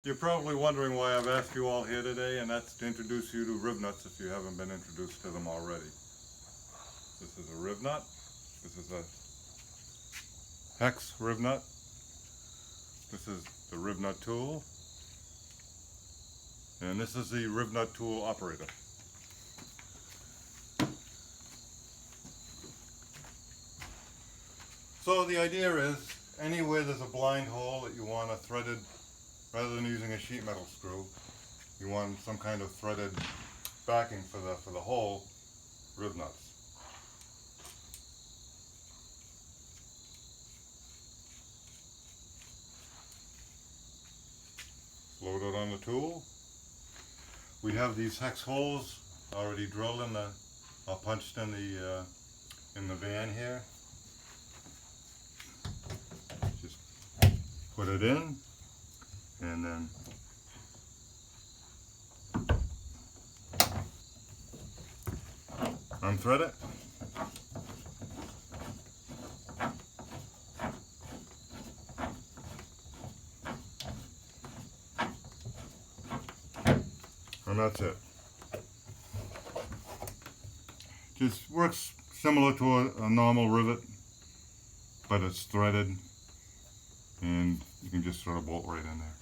You're probably wondering why I've asked you all here today, and that's to introduce you to riv nuts if you haven't been introduced to them already. This is a riv nut. This is a hex riv nut. This is the riv nut tool. And this is the riv nut tool operator. So the idea is, anywhere there's a blind hole that you want a threaded, rather than using a sheet metal screw, you want some kind of threaded backing for the hole, riv nuts. Load it on the tool. We have these hex holes already drilled in the, punched in the van here. Just put it in, and then unthread it. And that's it. Just works similar to a normal rivet, but it's threaded, and you can just throw a bolt right in there.